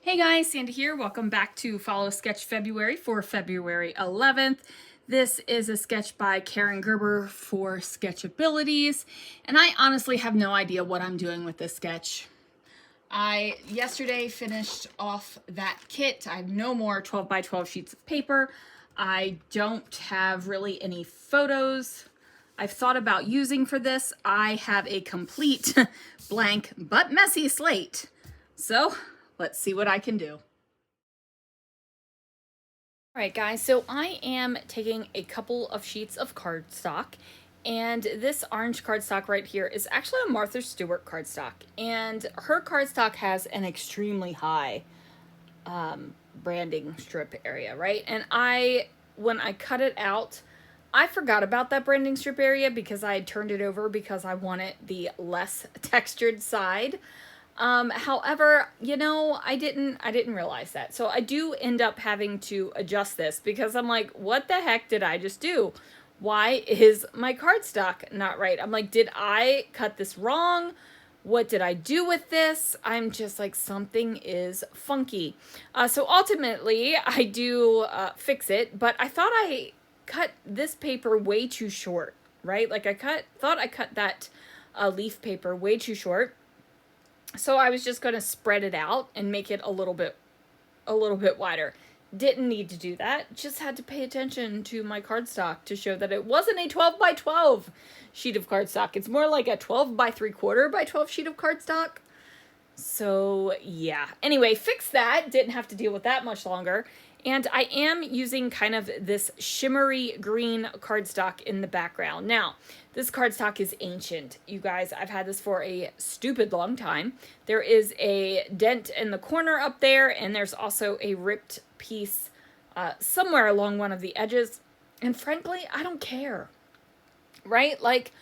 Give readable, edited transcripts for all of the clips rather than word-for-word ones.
Hey guys, Sandy here. Welcome back to Follow Sketch February for February 11th. This is a sketch by Karen Gerber for Sketchabilities, and I honestly have no idea what I'm doing with this sketch. I yesterday finished off that kit. I have no more 12 by 12 sheets of paper. I don't have really any photos I've thought about using for this. I have a complete blank but messy slate. So let's see what I can do. All right, guys, so I am taking a couple of sheets of cardstock, and this orange cardstock right here is actually a Martha Stewart cardstock, and her cardstock has an extremely high branding strip area, right? And when I cut it out, I forgot about that branding strip area because I had turned it over because I wanted the less textured side. However, you know, I didn't realize that. So I do end up having to adjust this because I'm like, what the heck did I just do? Why is my cardstock not right? I'm like, did I cut this wrong? What did I do with this? I'm just like, something is funky. So ultimately I do fix it, but I thought I cut this paper way too short, right? Like thought I cut that leaf paper way too short. So I was just going to spread it out and make it a little bit wider. Didn't need to do that. Just had to pay attention to my cardstock to show that it wasn't a 12 by 12 sheet of cardstock. It's more like a 12 by 3/4 by 12 sheet of cardstock. So yeah. Anyway, fix that. Didn't have to deal with that much longer. And I am using kind of this shimmery green cardstock in the background. Now, this cardstock is ancient, you guys. I've had this for a stupid long time. There is a dent in the corner up there, and there's also a ripped piece somewhere along one of the edges. And frankly, I don't care, right? Like,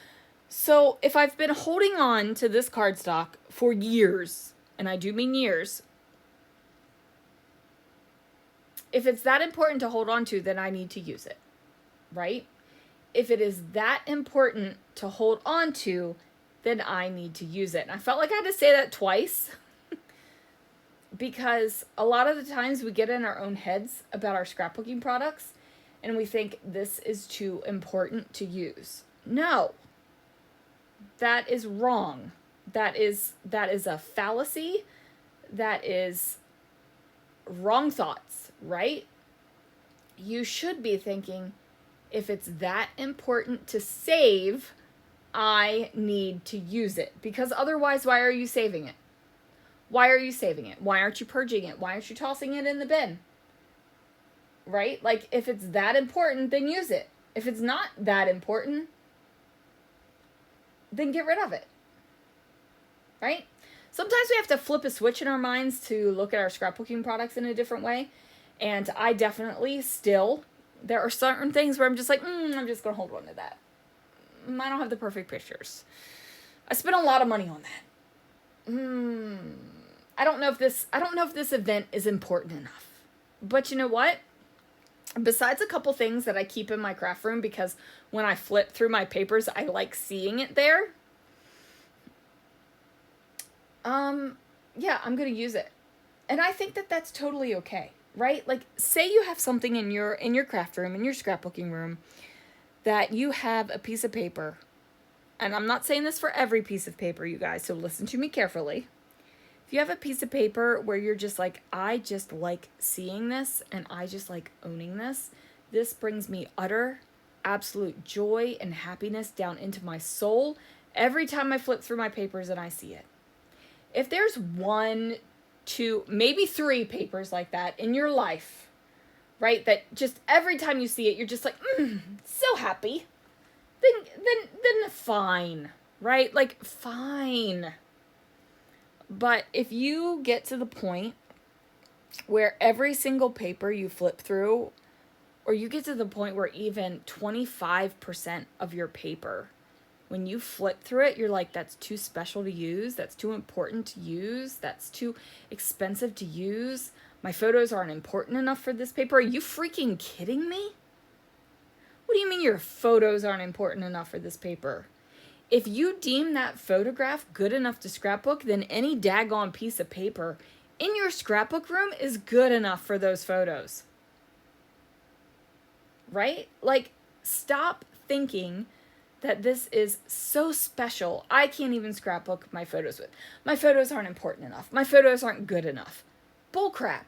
so if I've been holding on to this cardstock for years, and I do mean years, if it's that important to hold on to, then I need to use it, right? If it is that important to hold on to, then I need to use it. And I felt like I had to say that twice because a lot of the times we get in our own heads about our scrapbooking products and we think this is too important to use. No, that is wrong. That is a fallacy. That is wrong thoughts, right? You should be thinking, if it's that important to save, I need to use it. Because otherwise, why are you saving it? Why are you saving it? Why aren't you purging it? Why aren't you tossing it in the bin? Right? Like, if it's that important, then use it. If it's not that important, then get rid of it. Right? Sometimes we have to flip a switch in our minds to look at our scrapbooking products in a different way. And I definitely still, there are certain things where I'm just like, I'm just going to hold on to that. I don't have the perfect pictures. I spent a lot of money on that. I don't know if this event is important enough. But you know what? Besides a couple things that I keep in my craft room because when I flip through my papers, I like seeing it there. Yeah, I'm going to use it. And I think that that's totally okay, right? Like, say you have something in your craft room, in your scrapbooking room, that you have a piece of paper. And I'm not saying this for every piece of paper, you guys, so listen to me carefully. If you have a piece of paper where you're just like, I just like seeing this and I just like owning this, this brings me utter, absolute joy and happiness down into my soul every time I flip through my papers and I see it. If there's 1, 2, maybe 3 papers like that in your life, right, that just every time you see it, you're just like, so happy, then fine, right? Like, fine. But if you get to the point where every single paper you flip through, or you get to the point where even 25% of your paper, when you flip through it, you're like, that's too special to use. That's too important to use. That's too expensive to use. My photos aren't important enough for this paper. Are you freaking kidding me? What do you mean your photos aren't important enough for this paper? If you deem that photograph good enough to scrapbook, then any daggone piece of paper in your scrapbook room is good enough for those photos. Right? Like, stop thinking that this is so special. I can't even scrapbook my photos with. My photos aren't important enough. My photos aren't good enough. Bullcrap.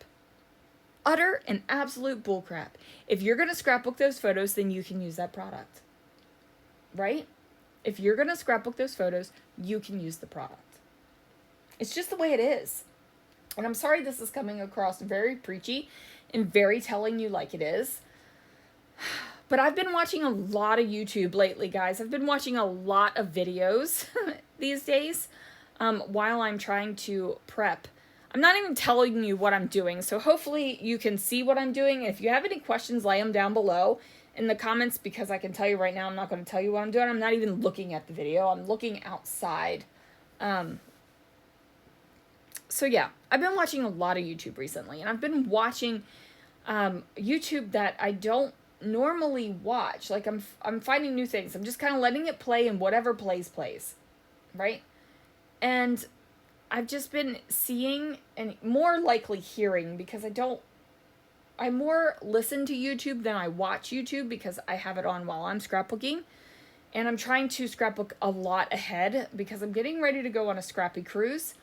Utter and absolute bullcrap. If you're going to scrapbook those photos, then you can use that product. Right? If you're going to scrapbook those photos, you can use the product. It's just the way it is. And I'm sorry this is coming across very preachy and very telling you like it is. But I've been watching a lot of YouTube lately, guys. I've been watching a lot of videos these days while I'm trying to prep. I'm not even telling you what I'm doing, so hopefully you can see what I'm doing. If you have any questions, lay them down below in the comments, because I can tell you right now, I'm not going to tell you what I'm doing. I'm not even looking at the video. I'm looking outside. So yeah, I've been watching a lot of YouTube recently, and I've been watching YouTube that I don't normally watch. Like, I'm finding new things. I'm just kind of letting it play, and whatever plays, right? And I've just been seeing, and more likely hearing, because I more listen to YouTube than I watch YouTube, because I have it on while I'm scrapbooking. And I'm trying to scrapbook a lot ahead, because I'm getting ready to go on a Scrappy cruise.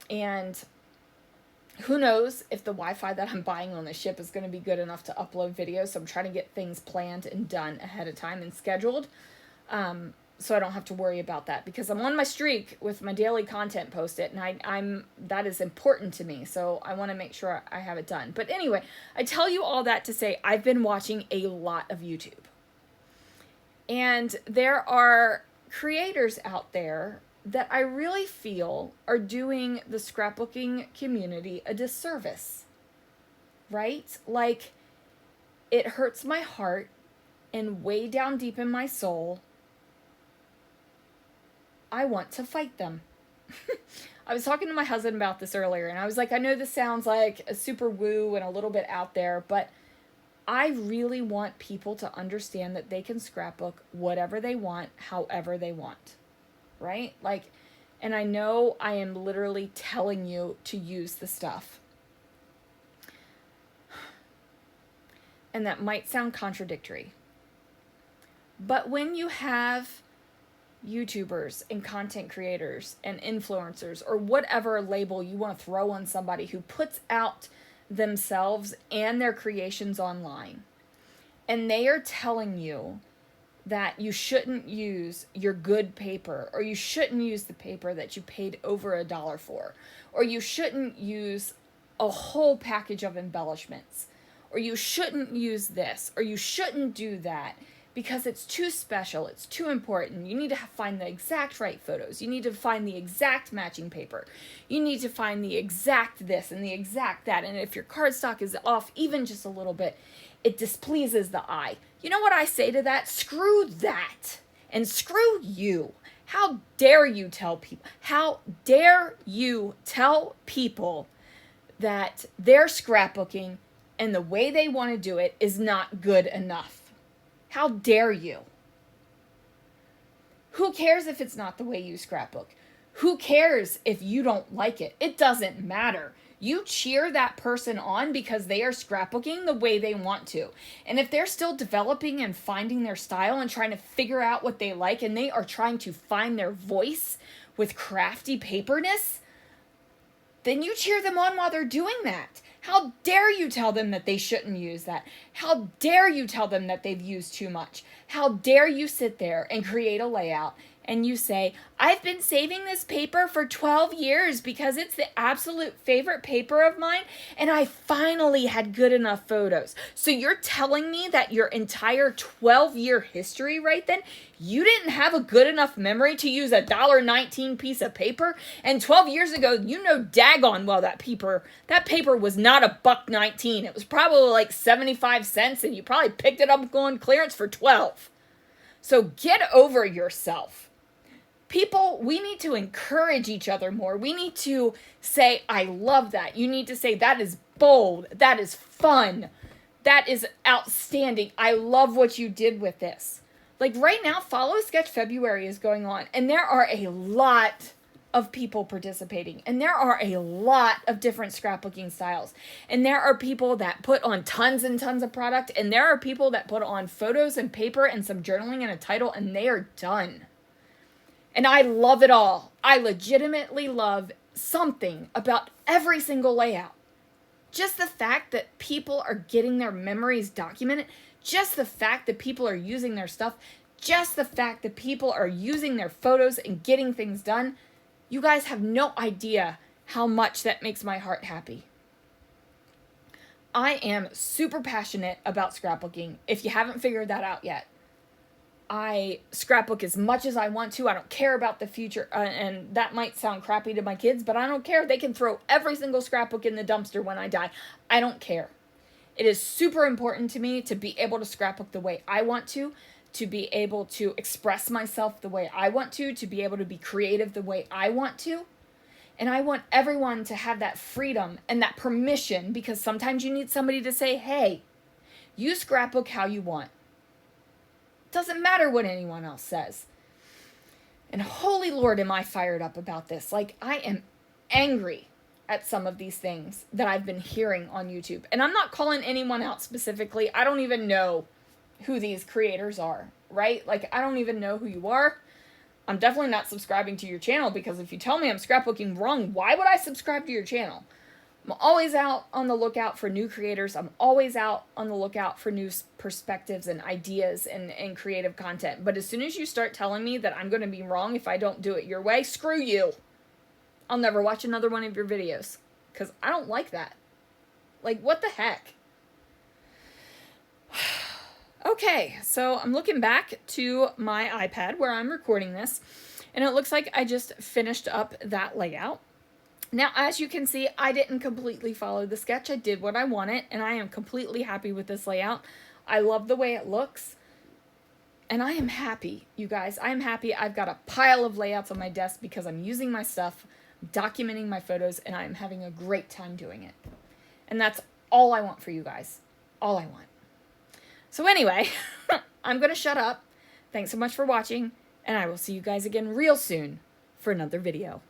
And who knows if the Wi-Fi that I'm buying on the ship is going to be good enough to upload videos. So I'm trying to get things planned and done ahead of time and scheduled. So I don't have to worry about that, because I'm on my streak with my daily content posted, and that is important to me. So I want to make sure I have it done. But anyway, I tell you all that to say I've been watching a lot of YouTube. And there are creators out there that I really feel are doing the scrapbooking community a disservice, right? Like, it hurts my heart, and way down deep in my soul, I want to fight them. I was talking to my husband about this earlier, and I was like, I know this sounds like a super woo and a little bit out there, but I really want people to understand that they can scrapbook whatever they want, however they want. Right? Like, and I know I am literally telling you to use the stuff. And that might sound contradictory. But when you have YouTubers and content creators and influencers, or whatever label you want to throw on somebody who puts out themselves and their creations online, and they are telling you that you shouldn't use your good paper, or you shouldn't use the paper that you paid over $1 for, or you shouldn't use a whole package of embellishments, or you shouldn't use this, or you shouldn't do that, because it's too special, it's too important. You need to find the exact right photos. You need to find the exact matching paper. You need to find the exact this and the exact that. And if your cardstock is off even just a little bit, it displeases the eye. You know what I say to that? Screw that. And screw you. How dare you tell people? How dare you tell people that their scrapbooking and the way they want to do it is not good enough? How dare you? Who cares if it's not the way you scrapbook? Who cares if you don't like it? It doesn't matter. You cheer that person on because they are scrapbooking the way they want to. And if they're still developing and finding their style and trying to figure out what they like, and they are trying to find their voice with crafty paperness, then you cheer them on while they're doing that. How dare you tell them that they shouldn't use that? How dare you tell them that they've used too much? How dare you sit there and create a layout and you say, I've been saving this paper for 12 years because it's the absolute favorite paper of mine, and I finally had good enough photos. So you're telling me that your entire 12-year history right then, you didn't have a good enough memory to use a $1.19 piece of paper? And 12 years ago, you know daggone well that paper was not $1.19. It was probably like 75 cents, and you probably picked it up on clearance for 12. So get over yourself. People, we need to encourage each other more. We need to say, I love that. You need to say, that is bold. That is fun. That is outstanding. I love what you did with this. Like right now, Follow Sketch February is going on. And there are a lot of people participating. And there are a lot of different scrapbooking styles. And there are people that put on tons and tons of product. And there are people that put on photos and paper and some journaling and a title, and they are done. And I love it all. I legitimately love something about every single layout. Just the fact that people are getting their memories documented, just the fact that people are using their stuff, just the fact that people are using their photos and getting things done, you guys have no idea how much that makes my heart happy. I am super passionate about scrapbooking, if you haven't figured that out yet. I scrapbook as much as I want to. I don't care about the future, and that might sound crappy to my kids, but I don't care. They can throw every single scrapbook in the dumpster when I die. I don't care. It is super important to me to be able to scrapbook the way I want to be able to express myself the way I want to be able to be creative the way I want to. And I want everyone to have that freedom and that permission, because sometimes you need somebody to say, hey, you scrapbook how you want. Doesn't matter what anyone else says. And holy Lord, am I fired up about this. Like, I am angry at some of these things that I've been hearing on YouTube. And I'm not calling anyone out specifically. I don't even know who these creators are, right? Like, I don't even know who you are. I'm definitely not subscribing to your channel, because if you tell me I'm scrapbooking wrong, why would I subscribe to your channel? I'm always out on the lookout for new creators. I'm always out on the lookout for new perspectives and ideas and creative content. But as soon as you start telling me that I'm going to be wrong if I don't do it your way, screw you. I'll never watch another one of your videos, because I don't like that. Like, what the heck? Okay, so I'm looking back to my iPad where I'm recording this, and it looks like I just finished up that layout. Now, as you can see, I didn't completely follow the sketch. I did what I wanted, and I am completely happy with this layout. I love the way it looks, and I am happy, you guys. I am happy. I've got a pile of layouts on my desk because I'm using my stuff, documenting my photos, and I'm having a great time doing it. And that's all I want for you guys. All I want. So anyway, I'm going to shut up. Thanks so much for watching, and I will see you guys again real soon for another video.